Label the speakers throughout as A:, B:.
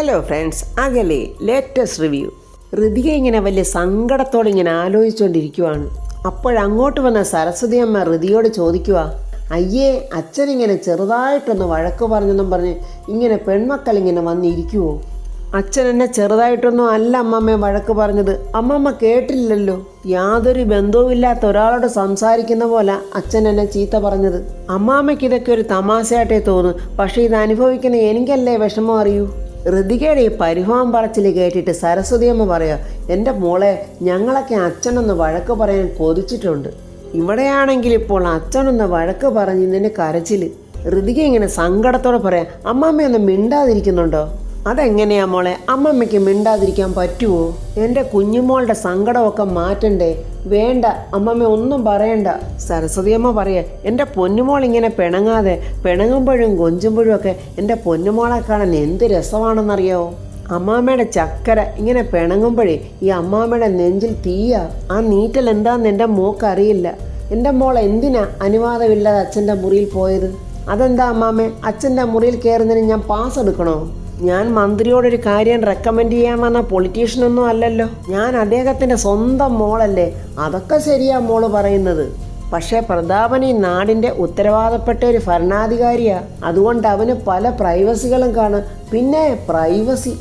A: Hello friends, അകലെ latest review. Ritika ഇങ്ങനെ വലിയ സങ്കടത്തോടെ ഇങ്ങനെ ആലോചിച്ചുകൊണ്ടിരിക്കുവാണ്. അപ്പോഴങ്ങോട്ട് വന്ന സരസ്വതി അമ്മ ഋതിയോട് ചോദിക്കുക, അയ്യേ, അച്ഛനിങ്ങനെ ചെറുതായിട്ടൊന്ന് വഴക്ക് പറഞ്ഞെന്നും പറഞ്ഞ് ഇങ്ങനെ പെൺമക്കൾ ഇങ്ങനെ വന്നിരിക്കുവോ? അച്ഛൻ എന്നെ ചെറുതായിട്ടൊന്നും അല്ല അമ്മമ്മ വഴക്ക് പറഞ്ഞത്. അമ്മമ്മ കേട്ടില്ലല്ലോ. യാതൊരു ബന്ധവുമില്ലാത്ത ഒരാളോട് സംസാരിക്കുന്ന പോലെ അച്ഛൻ എന്നെ ചീത്ത പറഞ്ഞത്. അമ്മാമ്മയ്ക്ക് ഇതൊക്കെ ഒരു തമാശയായിട്ടേ തോന്നും, പക്ഷേ ഇത് അനുഭവിക്കുന്ന എനിക്കല്ലേ വിഷമം അറിയൂ. ഋതികയുടെ ഈ പരിഭവം പറച്ചിൽ കേട്ടിട്ട് സരസ്വതി അമ്മ പറയാ, എൻ്റെ മോളെ, ഞങ്ങളൊക്കെ അച്ഛനൊന്ന് വഴക്ക് പറയാൻ കൊതിച്ചിട്ടുണ്ട്. ഇവിടെയാണെങ്കിൽ ഇപ്പോൾ അച്ഛനൊന്ന് വഴക്ക് പറഞ്ഞ് നിന്നെ കരച്ചിൽ. ഋതിക ഇങ്ങനെ സങ്കടത്തോടെ പറയാം, അമ്മമ്മയൊന്നും മിണ്ടാതിരിക്കുന്നുണ്ടോ? അതെങ്ങനെയാ മോളെ, അമ്മമ്മയ്ക്ക് മിണ്ടാതിരിക്കാൻ പറ്റുമോ? എൻ്റെ കുഞ്ഞുമോളുടെ സങ്കടമൊക്കെ മാറ്റണ്ടേ? വേണ്ട അമ്മമ്മ, ഒന്നും പറയണ്ട. സരസ്വതി അമ്മ പറയാ, എൻ്റെ പൊന്നുമോൾ ഇങ്ങനെ പിണങ്ങാതെ, പിണങ്ങുമ്പോഴും കൊഞ്ചുമ്പോഴും ഒക്കെ എൻ്റെ പൊന്നുമോളെ കാണാൻ എന്ത് രസമാണെന്നറിയാവോ? അമ്മാമ്മയുടെ ചക്കര ഇങ്ങനെ പിണങ്ങുമ്പോഴേ ഈ അമ്മാമ്മയുടെ നെഞ്ചിൽ തീയാ. ആ നീറ്റൽ എന്താന്ന് എൻ്റെ മോക്കറിയില്ല. എൻ്റെ മോൾ എന്തിനാ അനുവാദമില്ലാതെ അച്ഛൻ്റെ മുറിയിൽ പോയത്? അതെന്താ അമ്മാമ്മേ, അച്ഛൻ്റെ മുറിയിൽ കയറുന്നതിന് ഞാൻ പാസ് എടുക്കണോ? ഞാൻ മന്ത്രിയോടൊരു കാര്യം റെക്കമെൻഡ് ചെയ്യാൻ വന്ന പൊളിറ്റീഷ്യനൊന്നും അല്ലല്ലോ. ഞാൻ അദ്ദേഹത്തിൻ്റെ സ്വന്തം മോളല്ലേ. അതൊക്കെ ശരിയാ മോള് പറയുന്നത്. പക്ഷേ പ്രതാപൻ ഈ നാടിൻ്റെ ഉത്തരവാദപ്പെട്ട ഒരു ഭരണാധികാരിയാ. അതുകൊണ്ട് അവന് പല പ്രൈവസികളും കാണും. പിന്നെ പ്രൈവസി.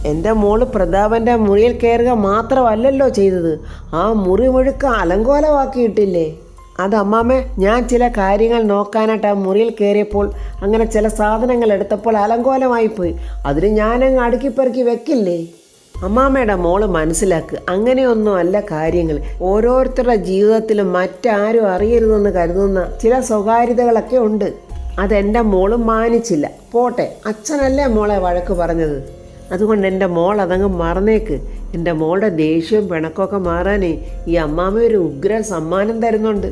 A: എൻ്റെ മോള് പ്രതാപൻ്റെ മുറിയിൽ കയറുക മാത്രമല്ലല്ലോ ചെയ്തത്, ആ മുറി മുഴുക്ക അലങ്കോലമാക്കിയിട്ടില്ലേ? അത് അമ്മാമ്മേ, ഞാൻ ചില കാര്യങ്ങൾ നോക്കാനായിട്ട് ആ മുറിയിൽ കയറിയപ്പോൾ അങ്ങനെ ചില സാധനങ്ങൾ എടുത്തപ്പോൾ അലങ്കോലമായിപ്പോയി. അതിന് ഞാനങ്ങ് അടുക്കിപ്പെറുക്കി വെക്കില്ലേ? അമ്മാമ്മയുടെ മോള് മനസ്സിലാക്കുക, അങ്ങനെയൊന്നും അല്ല കാര്യങ്ങൾ. ഓരോരുത്തരുടെ ജീവിതത്തിലും മറ്റാരും അറിയരുതെന്ന് കരുതുന്ന ചില സ്വകാര്യതകളൊക്കെ ഉണ്ട്. അതെൻ്റെ മോള് മാനിച്ചില്ല. പോട്ടെ, അച്ഛനല്ലേ മോളെ വഴക്ക് പറഞ്ഞത്. അതുകൊണ്ട് എൻ്റെ മോൾ അതങ്ങ് മറന്നേക്ക്. എൻ്റെ മോളുടെ ദേഷ്യവും പിണക്കമൊക്കെ മാറാനേ ഈ അമ്മാമ്മ ഒരു ഉഗ്രൻ സമ്മാനം തരുന്നുണ്ട്.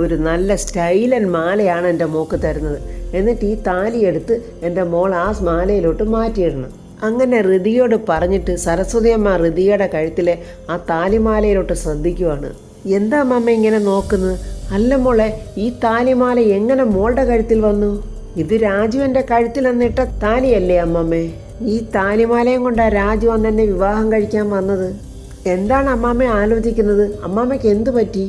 A: ഒരു നല്ല സ്റ്റൈലൻ മാലയാണ് എൻ്റെ മോൾക്ക് തരുന്നത്. എന്നിട്ട് ഈ താലിയെടുത്ത് എൻ്റെ മോൾ ആ മാലയിലോട്ട് മാറ്റിയിടണം. അങ്ങനെ ഋതിയോട് പറഞ്ഞിട്ട് സരസ്വതി അമ്മ ഋതിയുടെ കഴുത്തിലെ ആ താലിമാലയിലോട്ട് ശ്രദ്ധിക്കുവാണ്. എന്താ അമ്മമ്മ ഇങ്ങനെ നോക്കുന്നത്? അല്ല മോളെ, ഈ താലിമാല എങ്ങനെ മോളുടെ കഴുത്തിൽ വന്നു? ഇത് രാജുവിൻ്റെ കഴുത്തിൽ എന്നിട്ട താലിയല്ലേ അമ്മമ്മേ? ഈ താലിമാലയും കൊണ്ടാ രാജു അന്ന് എന്നെ വിവാഹം കഴിക്കാൻ വന്നത്. എന്താണ് അമ്മാമ്മ ആലോചിക്കുന്നത്? അമ്മാമ്മയ്ക്ക് എന്തു പറ്റി?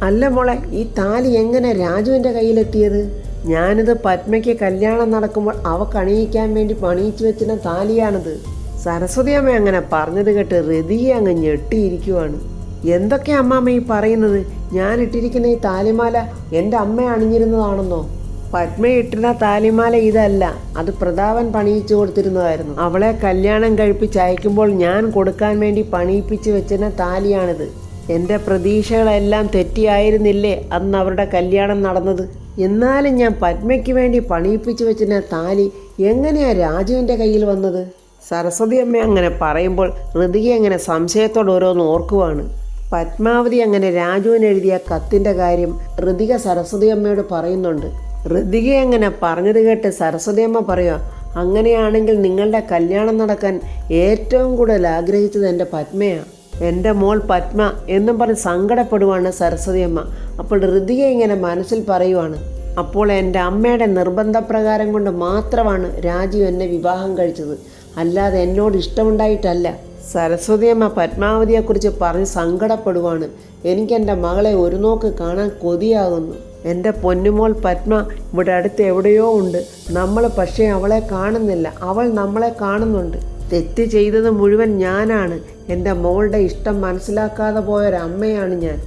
A: അല്ല മോളെ, ഈ താലി എങ്ങനെ രാജുവിൻ്റെ കയ്യിലെത്തിയത്? ഞാനിത് പത്മയ്ക്ക് കല്യാണം നടക്കുമ്പോൾ അവക്ക് അണിയിക്കാൻ വേണ്ടി പണിയിച്ചു വെച്ചിരുന്ന താലിയാണിത്. സരസ്വതി അമ്മ അങ്ങനെ പറഞ്ഞത് കേട്ട് ഋതിയെ അങ്ങ് ഞെട്ടിയിരിക്കുവാണ്. എന്തൊക്കെ അമ്മാമ്മ ഈ പറയുന്നത്? ഞാൻ ഇട്ടിരിക്കുന്ന ഈ താലിമാല എൻ്റെ അമ്മ അണിഞ്ഞിരുന്നതാണെന്നോ? പത്മ ഇട്ടിരുന്ന താലിമാല ഇതല്ല, അത് പ്രതാപൻ പണിയിച്ചു കൊടുത്തിരുന്നതായിരുന്നു. അവളെ കല്യാണം കഴിപ്പിച്ച് അയക്കുമ്പോൾ ഞാൻ കൊടുക്കാൻ വേണ്ടി പണിയിപ്പിച്ച് വെച്ചിരുന്ന താലിയാണിത്. എൻ്റെ പ്രതീക്ഷകളെല്ലാം തെറ്റിയായിരുന്നില്ലേ അന്ന് അവരുടെ കല്യാണം നടന്നത്? എന്നാലും ഞാൻ പത്മയ്ക്ക് വേണ്ടി പണിയിപ്പിച്ച് വെച്ചിരുന്ന താലി എങ്ങനെയാ രാജുവിൻ്റെ കയ്യിൽ വന്നത്? സരസ്വതി അമ്മ അങ്ങനെ പറയുമ്പോൾ ഋതിക അങ്ങനെ സംശയത്തോടെ ഓരോന്ന് ഓർക്കുവാണ്. പത്മാവതി അങ്ങനെ രാജുവിന് എഴുതിയ കത്തിൻ്റെ കാര്യം ഋതിക സരസ്വതി അമ്മയോട് പറയുന്നുണ്ട്. ഋതിക അങ്ങനെ പറഞ്ഞത് കേട്ട് സരസ്വതി അമ്മ പറയുക, അങ്ങനെയാണെങ്കിൽ നിങ്ങളുടെ കല്യാണം നടക്കാൻ ഏറ്റവും കൂടുതൽ ആഗ്രഹിച്ചത് എൻ്റെ പത്മയാണ്, എൻ്റെ മോൾ പത്മ എന്നും പറഞ്ഞ് സങ്കടപ്പെടുവാണ് സരസ്വതി അമ്മ. അപ്പോൾ ഋതിക ഇങ്ങനെ മനസ്സിൽ പറയുവാണ്, അപ്പോൾ എൻ്റെ അമ്മയുടെ നിർബന്ധപ്രകാരം കൊണ്ട് മാത്രമാണ് രാജു എന്നെ വിവാഹം കഴിച്ചത്, അല്ലാതെ എന്നോട് ഇഷ്ടമുണ്ടായിട്ടല്ല. സരസ്വതി അമ്മ പത്മാവതിയെക്കുറിച്ച് പറഞ്ഞ് സങ്കടപ്പെടുവാണ്. എനിക്കെൻ്റെ മകളെ ഒരു നോക്ക് കാണാൻ കൊതിയാകുന്നു. എൻ്റെ പൊന്നുമോൾ പത്മ ഇവിടെ അടുത്ത് എവിടെയോ ഉണ്ട്. നമ്മൾ പക്ഷേ അവളെ കാണുന്നില്ല, അവൾ നമ്മളെ കാണുന്നുണ്ട്. തെറ്റ് ചെയ്തത് മുഴുവൻ ഞാനാണ്. എൻ്റെ മോളുടെ ഇഷ്ടം മനസ്സിലാക്കാതെ പോയൊരമ്മയാണ് ഞാൻ.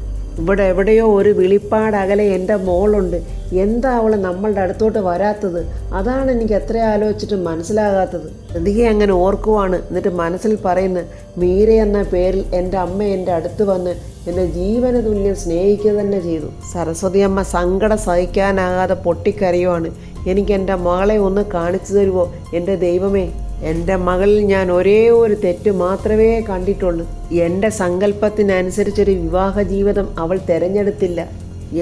A: ഇവിടെ എവിടെയോ ഒരു വിളിപ്പാടകലെ എൻ്റെ മോളുണ്ട്. എന്താ അവൾ നമ്മളുടെ അടുത്തോട്ട് വരാത്തത്? അതാണ് എനിക്ക് എത്ര ആലോചിച്ചിട്ട് മനസ്സിലാകാത്തത്. ഋതിക അങ്ങനെ ഓർക്കുവാണ്. എന്നിട്ട് മനസ്സിൽ പറയുന്നു, മീര എന്ന പേരിൽ എൻ്റെ അമ്മ എൻ്റെ അടുത്ത് വന്ന് എന്നെ ജീവന തുല്യം സ്നേഹിക്കുക തന്നെ ചെയ്തു. സരസ്വതി അമ്മ സങ്കടം സഹിക്കാനാകാതെ പൊട്ടിക്കരയുവാണ്. എനിക്ക് എൻ്റെ മകളെ ഒന്ന് കാണിച്ചു തരുമോ എൻ്റെ ദൈവമേ? എൻ്റെ മകളിൽ ഞാൻ ഒരേ ഒരു തെറ്റ് മാത്രമേ കണ്ടിട്ടുള്ളൂ. എൻ്റെ സങ്കല്പത്തിനനുസരിച്ചൊരു വിവാഹ ജീവിതം അവൾ തിരഞ്ഞെടുത്തില്ല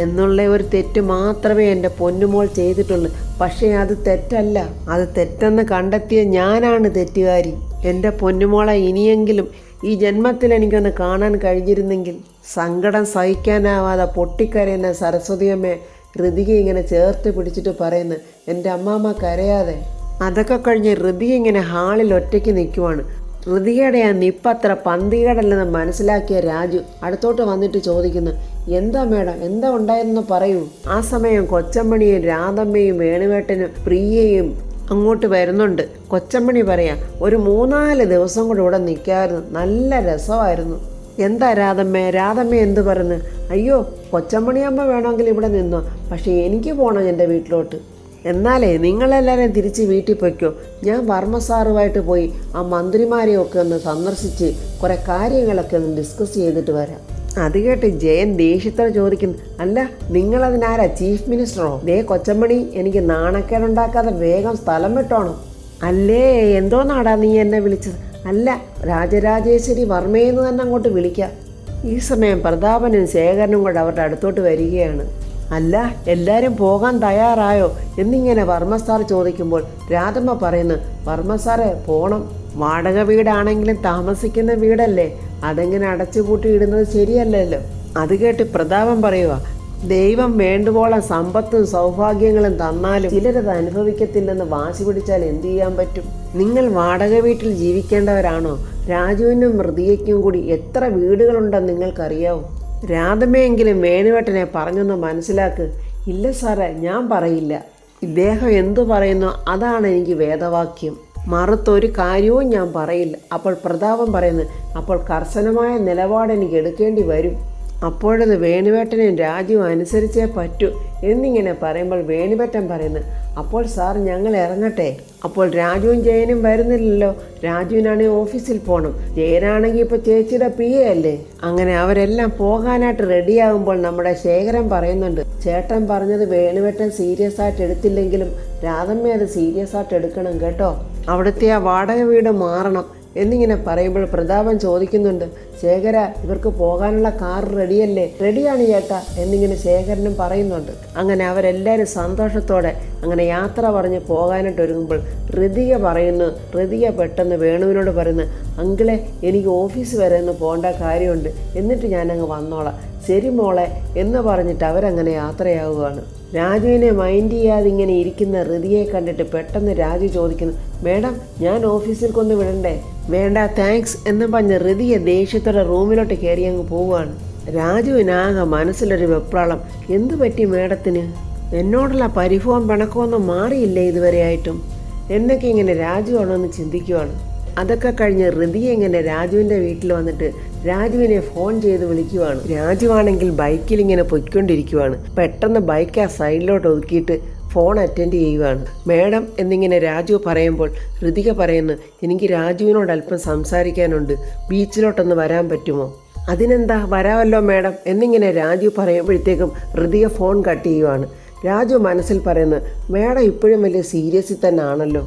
A: എന്നുള്ള ഒരു തെറ്റ് മാത്രമേ എൻ്റെ പൊന്നുമോൾ ചെയ്തിട്ടുള്ളൂ. പക്ഷേ അത് തെറ്റല്ല. അത് തെറ്റെന്ന് കണ്ടെത്തിയ ഞാനാണ് തെറ്റുകാരി. എൻ്റെ പൊന്നുമോളെ ഇനിയെങ്കിലും ഈ ജന്മത്തിൽ എനിക്കൊന്ന് കാണാൻ കഴിഞ്ഞിരുന്നെങ്കിൽ. സങ്കടം സഹിക്കാനാവാതെ പൊട്ടിക്കരയുന്ന സരസ്വതിയമ്മയെ ഋതിക ഇങ്ങനെ ചേർത്ത് പിടിച്ചിട്ട് പറയുന്നു, എൻ്റെ അമ്മാമ്മ കരയാതെ. അതൊക്കെ കഴിഞ്ഞ് ഋതി ഇങ്ങനെ ഹാളിൽ ഒറ്റയ്ക്ക് നിൽക്കുവാണ്. ഋതികയുടെ ആ നിപ്പത്ര പന്തികേടല്ലെന്ന് മനസ്സിലാക്കിയ രാജു അടുത്തോട്ട് വന്നിട്ട് ചോദിക്കുന്നു, എന്താ മേഡം, എന്താ ഉണ്ടായെന്ന് പറയൂ. ആ സമയം കൊച്ചമ്മണിയും രാധമ്മയും വേണുവേട്ടനും പ്രിയയും അങ്ങോട്ട് വരുന്നുണ്ട്. കൊച്ചമ്മണി പറയാ, ഒരു 3-4 ദിവസം കൂടെ ഇവിടെ നിൽക്കാമായിരുന്നു, നല്ല രസമായിരുന്നു. എന്താ രാധമ്മ എന്ത് പറഞ്ഞു? അയ്യോ, കൊച്ചമ്മണിയമ്മ വേണമെങ്കിൽ ഇവിടെ നിന്നോ, പക്ഷേ എനിക്ക് പോകണം എൻ്റെ വീട്ടിലോട്ട്. എന്നാലേ നിങ്ങളെല്ലാവരും തിരിച്ച് വീട്ടിൽ പൊയ്ക്കോ. ഞാൻ വർമ്മ സാറുമായിട്ട് പോയി ആ മന്ത്രിമാരെയൊക്കെ ഒന്ന് സന്ദർശിച്ച് കുറേ കാര്യങ്ങളൊക്കെ ഒന്ന് ഡിസ്കസ് ചെയ്തിട്ട് വരാം. അത് കേട്ട് ജയൻ ദേഷ്യത്തോടെ ചോദിക്കുന്നു, അല്ല നിങ്ങളതിനാരാ, ചീഫ് മിനിസ്റ്ററോ? ദേ കൊച്ചമ്മണി, എനിക്ക് നാണക്കേടുണ്ടാക്കാതെ വേഗം സ്ഥലം വിട്ടോണം. അല്ലേ, എന്തോന്നാടാ നീ എന്നെ വിളിച്ചത്? അല്ല, രാജരാജേശ്വരി വർമ്മയെന്ന് തന്നെ അങ്ങോട്ട് വിളിക്കാം. ഈ സമയം പ്രതാപനും ശേഖരനും കൂടെ അവരുടെ അടുത്തോട്ട് വരികയാണ്. അല്ല, എല്ലാവരും പോകാൻ തയ്യാറായോ എന്നിങ്ങനെ വർമ്മ സാർ ചോദിക്കുമ്പോൾ രാധമ്മ പറയുന്നു, വർമ്മ സാറേ പോകണം. വാടക വീടാണെങ്കിലും താമസിക്കുന്ന വീടല്ലേ, അതെങ്ങനെ അടച്ചുപൂട്ടി ഇടുന്നത് ശരിയല്ലല്ലോ. അത് കേട്ട് പ്രതാപൻ പറയുക, ദൈവം വേണ്ടുവോളം സമ്പത്തും സൗഭാഗ്യങ്ങളും തന്നാലും ചിലരത് അനുഭവിക്കത്തില്ലെന്ന് വാശി പിടിച്ചാൽ എന്തു ചെയ്യാൻ പറ്റും? നിങ്ങൾ വാടക വീട്ടിൽ ജീവിക്കേണ്ടവരാണോ? രാജുവിനും മൃതിയയ്ക്കും കൂടി എത്ര വീടുകളുണ്ടെന്ന് നിങ്ങൾക്കറിയാവോ? രാധമ്മയെങ്കിലും വേണുവേട്ടനെ പറഞ്ഞൊന്ന് മനസ്സിലാക്ക്. ഇല്ല സാറേ, ഞാൻ പറയില്ല. ഇദ്ദേഹം എന്തു പറയുന്നു അതാണ് എനിക്ക് വേദവാക്യം. മറുത്തൊരു കാര്യവും ഞാൻ പറയില്ല. അപ്പോൾ പ്രതാപൻ പറയുന്നു, അപ്പോൾ കർശനമായ നിലപാട് എനിക്ക് എടുക്കേണ്ടി വരും. അപ്പോഴത് വേണുവേട്ടനും രാജുവും അനുസരിച്ചേ പറ്റൂ എന്നിങ്ങനെ പറയുമ്പോൾ വേണുവേട്ടൻ പറയുന്നു, അപ്പോൾ സാർ ഞങ്ങൾ ഇറങ്ങട്ടെ. അപ്പോൾ രാജുവും ജയനും വരുന്നില്ലല്ലോ. രാജുവിനാണെങ്കിൽ ഓഫീസിൽ പോകണം, ജയനാണെങ്കിൽ ഇപ്പോൾ ചേച്ചിയുടെ PA അല്ലേ. അങ്ങനെ അവരെല്ലാം പോകാനായിട്ട് റെഡിയാകുമ്പോൾ നമ്മുടെ ശേഖരൻ പറയുന്നുണ്ട്, ചേട്ടൻ പറഞ്ഞത് വേണുവേട്ടൻ സീരിയസ് ആയിട്ട് എടുത്തില്ലെങ്കിലും രാധമ്മ അത് സീരിയസ് ആയിട്ട് എടുക്കണം കേട്ടോ. അവിടുത്തെ ആ വാടക വീട് മാറണം എന്നിങ്ങനെ പറയുമ്പോൾ പ്രതാപൻ ചോദിക്കുന്നുണ്ട്, ശേഖര ഇവർക്ക് പോകാനുള്ള കാർ റെഡിയല്ലേ? റെഡിയാണ് ചേട്ടാ എന്നിങ്ങനെ ശേഖരനും പറയുന്നുണ്ട്. അങ്ങനെ അവരെല്ലാവരും സന്തോഷത്തോടെ അങ്ങനെ യാത്ര പറഞ്ഞ് പോകാനായിട്ട് ഒരുങ്ങുമ്പോൾ ഋതിക പെട്ടെന്ന് വേണുവിനോട് പറയുന്നു, അങ്കിളെ എനിക്ക് ഓഫീസ് വരെ ഒന്ന് പോകേണ്ട കാര്യമുണ്ട്, എന്നിട്ട് ഞാനങ്ങ് വന്നോളാം. ശരി മോളെ എന്ന് പറഞ്ഞിട്ട് അവരങ്ങനെ യാത്രയാവുകയാണ്. രാജുവിനെ മൈൻഡ് ചെയ്യാതെ ഇങ്ങനെ ഇരിക്കുന്ന ഋതിയെ കണ്ടിട്ട് പെട്ടെന്ന് രാജു ചോദിക്കുന്നു, മേഡം ഞാൻ ഓഫീസിൽ കൊണ്ട് വിടണ്ടേ? വേണ്ട താങ്ക്സ് എന്ന് പറഞ്ഞ് ഋതിയെ ദേഷ്യത്തോടെ റൂമിലോട്ട് കയറി അങ്ങ് പോവുകയാണ്. രാജുവിനാകെ മനസ്സിലൊരു വെപ്രാളം. എന്തു പറ്റി മേഡത്തിന്? എന്നോടുള്ള പരിഭവം പിണക്കമൊന്നും മാറിയില്ലേ ഇതുവരെ ആയിട്ടും എന്നൊക്കെ ഇങ്ങനെ രാജു ആണോന്ന് ചിന്തിക്കുവാണ്. അതൊക്കെ കഴിഞ്ഞ് ഋതിയെ ഇങ്ങനെ രാജുവിൻ്റെ വീട്ടിൽ വന്നിട്ട് രാജുവിനെ ഫോൺ ചെയ്ത് വിളിക്കുവാണ്. രാജുവാണെങ്കിൽ ബൈക്കിൽ ഇങ്ങനെ പൊയ്ക്കൊണ്ടിരിക്കുവാണ്. പെട്ടെന്ന് ബൈക്ക് ആ സൈഡിലോട്ട് ഒതുക്കിയിട്ട് ഫോൺ അറ്റൻഡ് ചെയ്യുകയാണ്. മേഡം എന്നിങ്ങനെ രാജു പറയുമ്പോൾ ഋതിക പറയുന്നു, എനിക്ക് രാജുവിനോട് അല്പം സംസാരിക്കാനുണ്ട്, ബീച്ചിലോട്ടൊന്ന് വരാൻ പറ്റുമോ? അതിനെന്താ, വരാമല്ലോ മേഡം എന്നിങ്ങനെ രാജു പറയുമ്പോഴത്തേക്കും ഋതിക ഫോൺ കട്ട് ചെയ്യുവാണ്. രാജു മനസ്സിൽ പറയുന്നു, മേഡം ഇപ്പോഴും വലിയ സീരിയസിൽ തന്നെ ആണല്ലോ.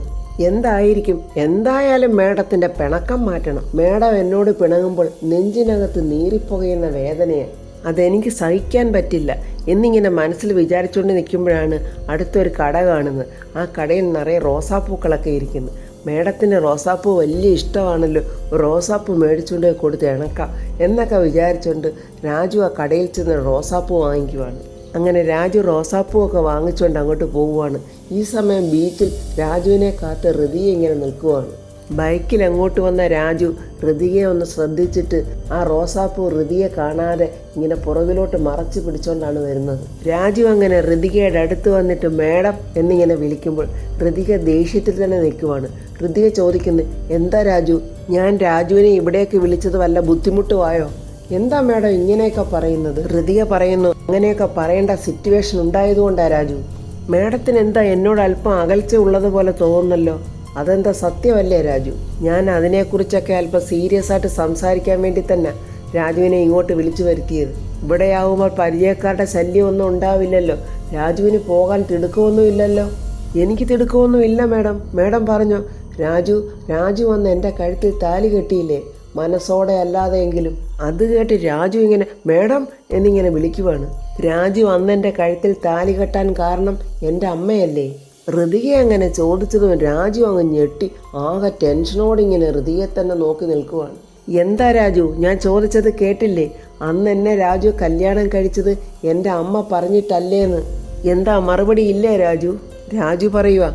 A: എന്തായിരിക്കും? എന്തായാലും മേഡത്തിൻ്റെ പിണക്കം മാറ്റണം. മേഡം എന്നോട് പിണങ്ങുമ്പോൾ നെഞ്ചിനകത്ത് നീറിപ്പുകയുന്ന വേദനയാണ്, അതെനിക്ക് സഹിക്കാൻ പറ്റില്ല എന്നിങ്ങനെ മനസ്സിൽ വിചാരിച്ചുകൊണ്ട് നിൽക്കുമ്പോഴാണ് അടുത്തൊരു കട കാണുന്നത്. ആ കടയിൽ നിറയെ റോസാപ്പൂക്കളൊക്കെ ഇരിക്കുന്നു. മേഡത്തിന് റോസാപ്പൂ വലിയ ഇഷ്ടമാണല്ലോ, റോസാപ്പൂ മേടിച്ചുകൊണ്ട് കൊടുത്ത് ഇണക്കാം എന്നൊക്കെ വിചാരിച്ചുകൊണ്ട് രാജു ആ കടയിൽ ചെന്ന് റോസാപ്പൂ വാങ്ങിക്കുവാണ്. അങ്ങനെ രാജു റോസാപ്പൂവൊക്കെ വാങ്ങിച്ചുകൊണ്ട് അങ്ങോട്ട് പോവുകയാണ്. ഈ സമയം ബീച്ചിൽ രാജുവിനെ കാത്ത് ഋതിക ഇങ്ങനെ നിൽക്കുവാണ്. ബൈക്കിൽ അങ്ങോട്ട് വന്ന രാജു ഋതികയെ ഒന്ന് ശ്രദ്ധിച്ചിട്ട് ആ റോസാപ്പൂ ഋതികയെ കാണാതെ ഇങ്ങനെ പുറകിലോട്ട് മറച്ചു പിടിച്ചുകൊണ്ടാണ് വരുന്നത്. രാജു അങ്ങനെ ഋതികയുടെ അടുത്ത് വന്നിട്ട് മേഡം എന്നിങ്ങനെ വിളിക്കുമ്പോൾ ഋതിക ദേഷ്യത്തിൽ തന്നെ നിൽക്കുവാണ്. ഋതിക ചോദിക്കുന്നു, എന്താ രാജു, ഞാൻ രാജുവിനെ ഇവിടേക്ക് വിളിച്ചത് വല്ല ബുദ്ധിമുട്ടുമായോ? എന്താ മേഡം ഇങ്ങനെയൊക്കെ പറയുന്നത്? ഋതിക പറയുന്നു, അങ്ങനെയൊക്കെ പറയേണ്ട സിറ്റുവേഷൻ ഉണ്ടായതുകൊണ്ടാണ് രാജു. മേഡത്തിന് എന്താ എന്നോട് അല്പം അകൽച്ച ഉള്ളതുപോലെ തോന്നുന്നല്ലോ, അതെന്താ സത്യമല്ലേ രാജു? ഞാൻ അതിനെക്കുറിച്ചൊക്കെ അല്പം സീരിയസ് ആയിട്ട് സംസാരിക്കാൻ വേണ്ടി തന്നെ രാജുവിനെ ഇങ്ങോട്ട് വിളിച്ചു വരുത്തിയത്. ഇവിടെയാവുമ്പോൾ പരിചയക്കാരുടെ ശല്യമൊന്നും ഉണ്ടാവില്ലല്ലോ, രാജുവിന് പോകാൻ തിടുക്കമൊന്നും ഇല്ലല്ലോ. എനിക്ക് തിടുക്കമൊന്നും ഇല്ല മേഡം. മേഡം പറഞ്ഞോ? രാജു വന്ന് എൻ്റെ കഴുത്തിൽ താലി കെട്ടിയില്ലേ, മനസ്സോടെ അല്ലാതെയെങ്കിലും. അത് കേട്ട് രാജു ഇങ്ങനെ മേഡം എന്നിങ്ങനെ വിളിക്കുവാണ്. രാജു അന്നെൻ്റെ കഴുത്തിൽ താലി കെട്ടാൻ കാരണം എൻ്റെ അമ്മയല്ലേ? ഋതിക അങ്ങനെ ചോദിച്ചതും രാജു അങ്ങ് ഞെട്ടി ആകെ ടെൻഷനോടിങ്ങനെ ഋതികയെ തന്നെ നോക്കി നിൽക്കുവാണ്. എന്താ രാജു, ഞാൻ ചോദിച്ചത് കേട്ടില്ലേ? അന്ന് എന്നെ രാജു കല്യാണം കഴിച്ചത് എൻ്റെ അമ്മ പറഞ്ഞിട്ടല്ലേന്ന്. എന്താ മറുപടി ഇല്ലേ രാജു? രാജു പറയുക,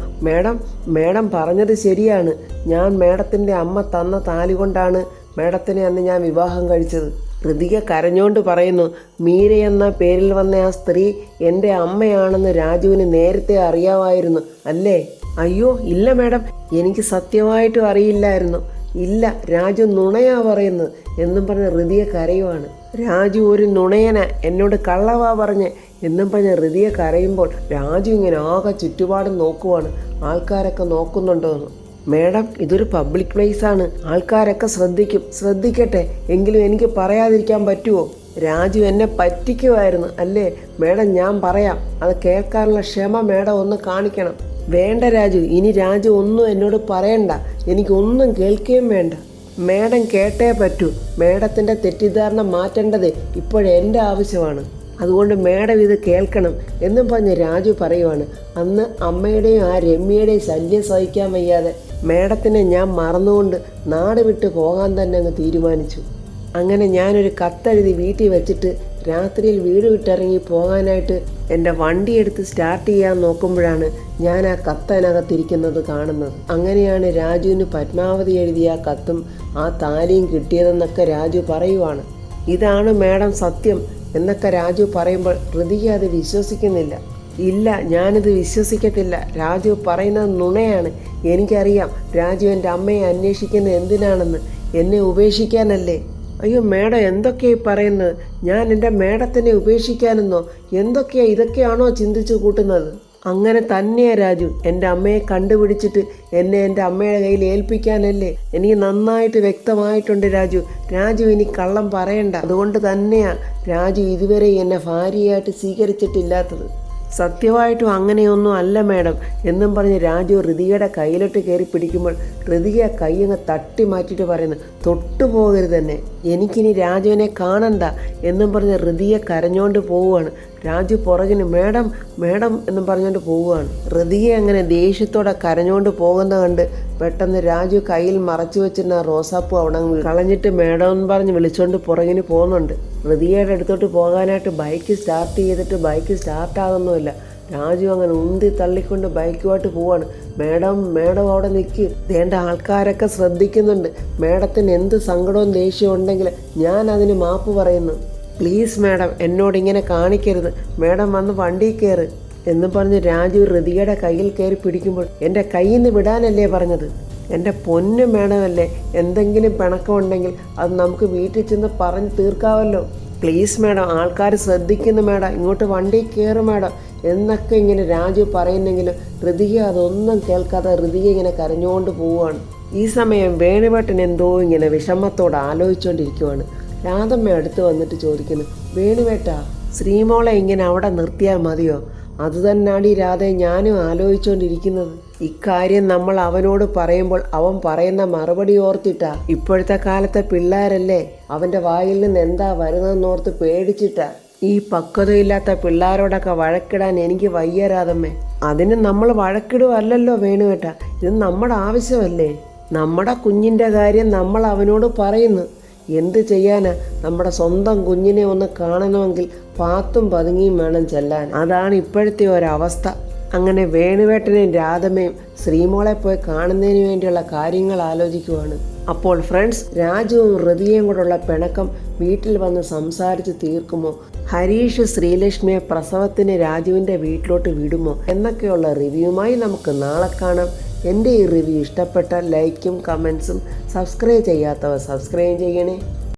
A: മേഡം പറഞ്ഞത് ശരിയാണ്. ഞാൻ മേഡത്തിൻ്റെ അമ്മ തന്ന താലി കൊണ്ടാണ് മേഡത്തിനെ അന്ന് ഞാൻ വിവാഹം കഴിച്ചത്. ഋതിക കരഞ്ഞോണ്ട് പറയുന്നു, മീര എന്ന പേരിൽ വന്ന ആ സ്ത്രീ എൻ്റെ അമ്മയാണെന്ന് രാജുവിന് നേരത്തെ അറിയാമായിരുന്നു അല്ലേ? അയ്യോ ഇല്ല മേഡം, എനിക്ക് സത്യമായിട്ടും അറിയില്ലായിരുന്നു. ഇല്ല, രാജു നുണയാ പറയുന്നത് എന്നും പറഞ്ഞ് ഋതിക കരയുവാണ്. രാജു ഒരു നുണയന, എന്നോട് കള്ളവാ പറഞ്ഞ് എന്നും പറഞ്ഞ് ഋതിക കരയുമ്പോൾ രാജു ഇങ്ങനെ ആകെ ചുറ്റുപാടും നോക്കുവാണ്, ആൾക്കാരൊക്കെ നോക്കുന്നുണ്ടോ എന്ന്. മേഡം, ഇതൊരു പബ്ലിക് പ്ലേസ് ആണ്, ആൾക്കാരൊക്കെ ശ്രദ്ധിക്കട്ടെ, എങ്കിലും എനിക്ക് പറയാതിരിക്കാൻ പറ്റുമോ? രാജു എന്നെ പറ്റിക്കുമായിരുന്നു അല്ലേ? മേഡം, ഞാൻ പറയാം, അത് കേൾക്കാനുള്ള ക്ഷമ മേഡം ഒന്ന് കാണിക്കണം. വേണ്ട രാജു, ഇനി രാജു ഒന്നും എന്നോട് പറയണ്ട, എനിക്കൊന്നും കേൾക്കുകയും വേണ്ട. മേഡം കേട്ടേ പറ്റൂ. മേഡത്തിൻ്റെ തെറ്റിദ്ധാരണ മാറ്റേണ്ടത് ഇപ്പോഴെൻ്റെ ആവശ്യമാണ്. അതുകൊണ്ട് മേഡം ഇത് കേൾക്കണം എന്നും പറഞ്ഞ് രാജു പറയുവാണ്. അന്ന് അമ്മയുടെയും ആ രമ്യയുടെയും ശല്യം സഹിക്കാൻ വയ്യാതെ മേഡത്തിനെ ഞാൻ മറന്നുകൊണ്ട് നാട് വിട്ട് പോകാൻ തന്നെ അങ്ങ് തീരുമാനിച്ചു. അങ്ങനെ ഞാനൊരു കത്തെഴുതി വീട്ടിൽ വെച്ചിട്ട് രാത്രിയിൽ വീട് വിട്ടിറങ്ങി പോകാനായിട്ട് എൻ്റെ വണ്ടി എടുത്ത് സ്റ്റാർട്ട് ചെയ്യാൻ നോക്കുമ്പോഴാണ് ഞാൻ ആ കത്തനകത്തിരിക്കുന്നത് കാണുന്നത്. അങ്ങനെയാണ് രാജുവിന് പത്മാവതി എഴുതിയ ആ കത്തും ആ താലിയും കിട്ടിയതെന്നൊക്കെ രാജു പറയുവാണ്. ഇതാണ് മേഡം സത്യം എന്നൊക്കെ രാജു പറയുമ്പോൾ ഋതിക അത് വിശ്വസിക്കുന്നില്ല. ഇല്ല, ഞാനിത് വിശ്വസിക്കത്തില്ല, രാജു പറയുന്നത് നുണയാണ്. എനിക്കറിയാം രാജു എൻ്റെ അമ്മയെ അന്വേഷിക്കുന്നത് എന്തിനാണെന്ന്, എന്നെ ഉപേക്ഷിക്കാനല്ലേ. അയ്യോ മേഡം, എന്തൊക്കെയായി പറയുന്നത്? ഞാൻ എൻ്റെ മേഡത്തിനെ ഉപേക്ഷിക്കാനെന്നോ? എന്തൊക്കെയാ, ഇതൊക്കെയാണോ ചിന്തിച്ചു കൂട്ടുന്നത്? അങ്ങനെ തന്നെയാ രാജു, എൻ്റെ അമ്മയെ കണ്ടുപിടിച്ചിട്ട് എന്നെ എൻ്റെ അമ്മയുടെ കയ്യിൽ ഏൽപ്പിക്കാനല്ലേ? എനിക്ക് നന്നായിട്ട് വ്യക്തമായിട്ടുണ്ട് രാജു ഇനി കള്ളം പറയണ്ട. അതുകൊണ്ട് തന്നെയാ രാജു ഇതുവരെ എന്നെ ഭാര്യയായിട്ട് സ്വീകരിച്ചിട്ടില്ലാത്തത്. സത്യമായിട്ടും അങ്ങനെയൊന്നും അല്ല മേഡം എന്നും പറഞ്ഞ് രാജു ഋതികയുടെ കയ്യിലോട്ട് കയറി പിടിക്കുമ്പോൾ ഋതിക കൈയങ്ങ് തട്ടി മാറ്റിയിട്ട് പറയുന്നു, തൊട്ടു പോകരുത് തന്നെ, എനിക്കിനി രാജുവിനെ കാണണ്ട എന്നും പറഞ്ഞ് ഋതിക കരഞ്ഞോണ്ട് പോവുകയാണ്. രാജു പുറകിന് മേഡം എന്നും പറഞ്ഞുകൊണ്ട് പോവുകയാണ്. ഋതിക അങ്ങനെ ദേഷ്യത്തോടെ കരഞ്ഞുകൊണ്ട് പോകുന്നത് കണ്ട് പെട്ടെന്ന് രാജു കയ്യിൽ മറച്ചു വെച്ചിരുന്ന റോസാപ്പൂ അവിടെ കളഞ്ഞിട്ട് മേഡം എന്ന് പറഞ്ഞ് വിളിച്ചുകൊണ്ട് പുറകിന് പോകുന്നുണ്ട്. ഋതികയുടെ അടുത്തോട്ട് പോകാനായിട്ട് ബൈക്ക് സ്റ്റാർട്ട് ചെയ്തിട്ട് ബൈക്ക് സ്റ്റാർട്ടാകുന്നുമില്ല. രാജു അങ്ങനെ ഉന്തി തള്ളിക്കൊണ്ട് ബൈക്കുമായിട്ട് പോവാണ്. മേഡം അവിടെ നിൽക്കി, വേണ്ട ആൾക്കാരൊക്കെ ശ്രദ്ധിക്കുന്നുണ്ട്. മേഡത്തിന് എന്ത് സങ്കടവും ദേഷ്യവും ഉണ്ടെങ്കിൽ ഞാൻ അതിന് മാപ്പ് പറയുന്നു. പ്ലീസ് മേഡം, എന്നോടിങ്ങനെ കാണിക്കരുത്, മേഡം വന്ന് വണ്ടി കയറ് എന്ന് പറഞ്ഞ് രാജു ഋതികയുടെ കയ്യിൽ കയറി പിടിക്കുമ്പോൾ എൻ്റെ കയ്യിൽ നിന്ന് വിടാനല്ലേ പറഞ്ഞത്? എൻ്റെ പൊന്ന് മേഡമല്ലേ, എന്തെങ്കിലും പിണക്കമുണ്ടെങ്കിൽ അത് നമുക്ക് വീട്ടിൽ ചെന്ന് പറഞ്ഞ് തീർക്കാമല്ലോ. പ്ലീസ് മേഡം, ആൾക്കാർ ശ്രദ്ധിക്കുന്നു മേഡം, ഇങ്ങോട്ട് വണ്ടി കയറും മേഡം എന്നൊക്കെ ഇങ്ങനെ രാജു പറയുന്നെങ്കിലും ഋതിക അതൊന്നും കേൾക്കാതെ ഋതിക ഇങ്ങനെ കരഞ്ഞുകൊണ്ട് പോവുകയാണ്. ഈ സമയം വേണുവേട്ടൻ എന്തോ ഇങ്ങനെ വിഷമത്തോടെ ആലോചിച്ചുകൊണ്ടിരിക്കുവാണ്. രാധമ്മ അടുത്ത് വന്നിട്ട് ചോദിക്കുന്നു, വേണുവേട്ടാ, ശ്രീമോളെ ഇങ്ങനെ അവിടെ നിർത്തിയാൽ മതിയോ? അതുതന്നാടി രാധേ ഞാനും ആലോചിച്ചുകൊണ്ടിരിക്കുന്നത്. ഇക്കാര്യം നമ്മൾ അവനോട് പറയുമ്പോൾ അവൻ പറയുന്ന മറുപടി ഓർത്തിട്ടാ. ഇപ്പോഴത്തെ കാലത്തെ പിള്ളേരല്ലേ, അവൻ്റെ വായിൽ നിന്ന് എന്താ വരുന്നതെന്നോർത്ത് പേടിച്ചിട്ടാ. ഈ പക്വതയില്ലാത്ത പിള്ളേരോടൊക്കെ വഴക്കിടാൻ എനിക്ക് വയ്യ രാധമ്മേ. അതിന് നമ്മൾ വഴക്കിടുവല്ലോ വേണുവേട്ടാ, ഇത് നമ്മുടെ ആവശ്യമല്ലേ. നമ്മുടെ കുഞ്ഞിൻ്റെ കാര്യം നമ്മൾ അവനോട് പറയുന്നു. എന്ത് ചെയ്യാനാ, നമ്മുടെ സ്വന്തം കുഞ്ഞിനെ ഒന്ന് കാണണമെങ്കിൽ പാത്തും പതുങ്ങിയും വേണം ചെല്ലാൻ. അതാണ് ഇപ്പോഴത്തെ ഒരവസ്ഥ. അങ്ങനെ വേണുവേട്ടനെയും രാധമ്മയും ശ്രീമോളെ പോയി കാണുന്നതിന് വേണ്ടിയുള്ള കാര്യങ്ങൾ ആലോചിക്കുവാണ്. അപ്പോൾ ഫ്രണ്ട്സ്, രാജുവും ഋതികയും കൂടെയുള്ള പിണക്കം വീട്ടിൽ വന്ന് സംസാരിച്ച് തീർക്കുമോ? ഹരീഷ് ശ്രീലക്ഷ്മിയെ പ്രസവത്തിന് രാജുവിൻ്റെ വീട്ടിലോട്ട് വിടുമോ എന്നൊക്കെയുള്ള റിവ്യൂമായി നമുക്ക് നാളെ കാണാം. എൻ്റെ ഈ റിവ്യൂ ഇഷ്ടപ്പെട്ടാൽ ലൈക്കും കമൻസും, സബ്സ്ക്രൈബ് ചെയ്യാത്തവർ സബ്സ്ക്രൈബ് ചെയ്യണേ.